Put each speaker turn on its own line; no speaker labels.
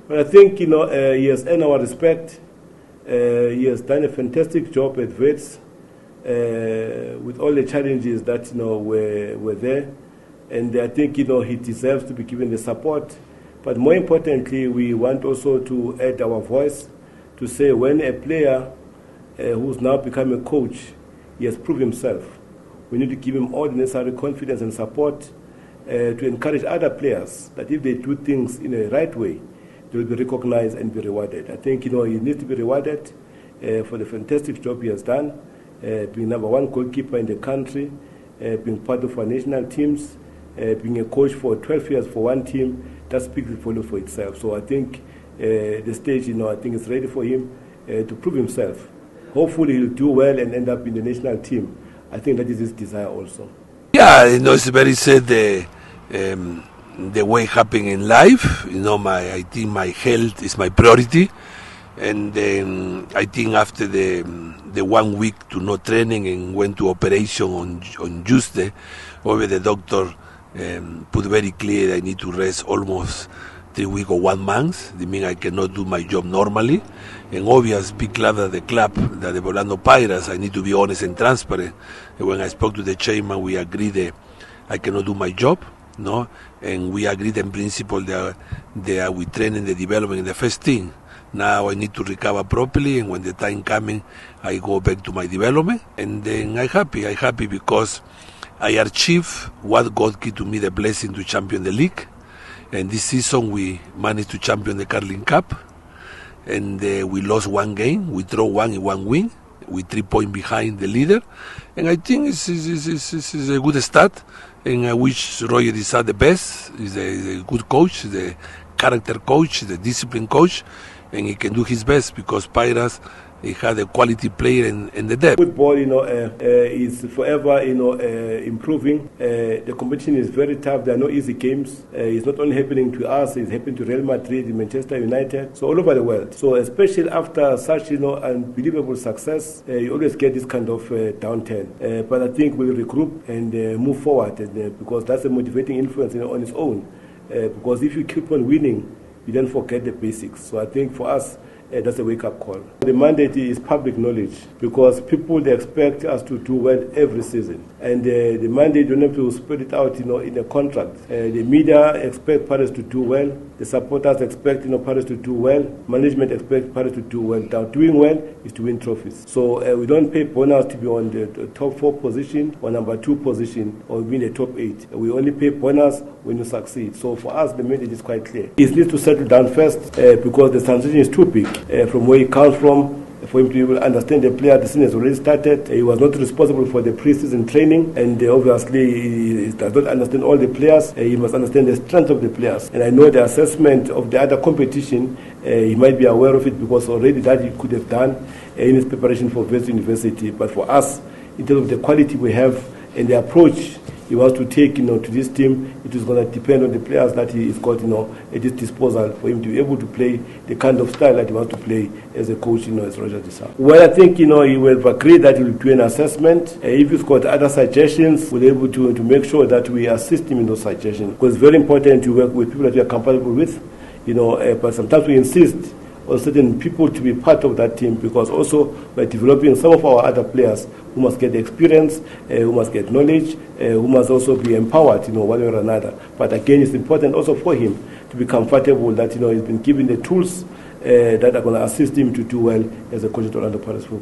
But I think, he has earned our respect. He has done a fantastic job at Wits with all the challenges that, were there. And I think, he deserves to be given the support. But more importantly, we want also to add our voice to say when a player who's now become a coach, he has proved himself, we need to give him all the necessary confidence and support to encourage other players that if they do things in a right way, they will be recognized and be rewarded. I think, he needs to be rewarded for the fantastic job he has done, being #1 goalkeeper in the country, being part of our national teams, being a coach for 12 years for one team. That speaks volumes for itself. So I think the stage, I think it's ready for him to prove himself. Hopefully he'll do well and end up in the national team. I think that is his desire also.
Yeah, it's very sad the way it happened in life. I think my health is my priority, and I think after the 1 week to no training and went to operation on Tuesday, over the doctor put very clear that I need to rest almost 3 weeks or 1 month. That means I cannot do my job normally. And obvious, big club at the club, that the Orlando Pirates, I need to be honest and transparent. And when I spoke to the chairman, we agreed that I cannot do my job, and we agreed in principle that we train in the development in the first team. Now I need to recover properly, and when the time coming, I go back to my development. And then I'm happy because I achieved what God gave to me the blessing to champion the league. And this season we managed to champion the Carling Cup. And we lost 1 game. We draw 1 and 1 win. We're 3 points behind the leader. And I think it's a good start. And I wish Roger Disa the best. He's a good coach, the character coach, the discipline coach. And he can do his best because Pirates, he had a quality player in the depth.
Football, is forever, improving. The competition is very tough. There are no easy games. It's not only happening to us, it's happening to Real Madrid, Manchester United, so all over the world. So especially after such, unbelievable success, you always get this kind of downturn. But I think we'll regroup and move forward, because that's a motivating influence on its own. Because if you keep on winning, you don't forget the basics. So I think for us, that's a wake-up call. The mandate is public knowledge, because people, they expect us to do well every season. And the mandate, you don't have to spread it out, in a contract. The media expect Pirates to do well. The supporters expect, Pirates to do well. Management expect Pirates to do well. Now, doing well is to win trophies. So we don't pay bonus to be on the top 4 position or #2 position or win the top 8. We only pay bonus when you succeed. So for us, the mandate is quite clear. He needs to settle down first because the transition is too big. From where he comes from, for him to be able to understand the player. The season has already started. He was not responsible for the pre-season training, and obviously he does not understand all the players. He must understand the strength of the players. And I know the assessment of the other competition, he might be aware of it, because already that he could have done in his preparation for Wits University. But for us, in terms of the quality we have and the approach he wants to take, to this team, it is going to depend on the players that he has got, at his disposal for him to be able to play the kind of style that he wants to play as a coach, as Roger Disa. Well, I think, he will agree that he will do an assessment. If he's got other suggestions, we'll be able to make sure that we assist him in those suggestions. Because it's very important to work with people that we are compatible with, but sometimes we insist on certain people to be part of that team, because also by developing some of our other players who must get the experience, who must get knowledge, who must also be empowered, one way or another. But again, it's important also for him to be comfortable that, he's been given the tools that are going to assist him to do well as a coach at Orlando Pirates.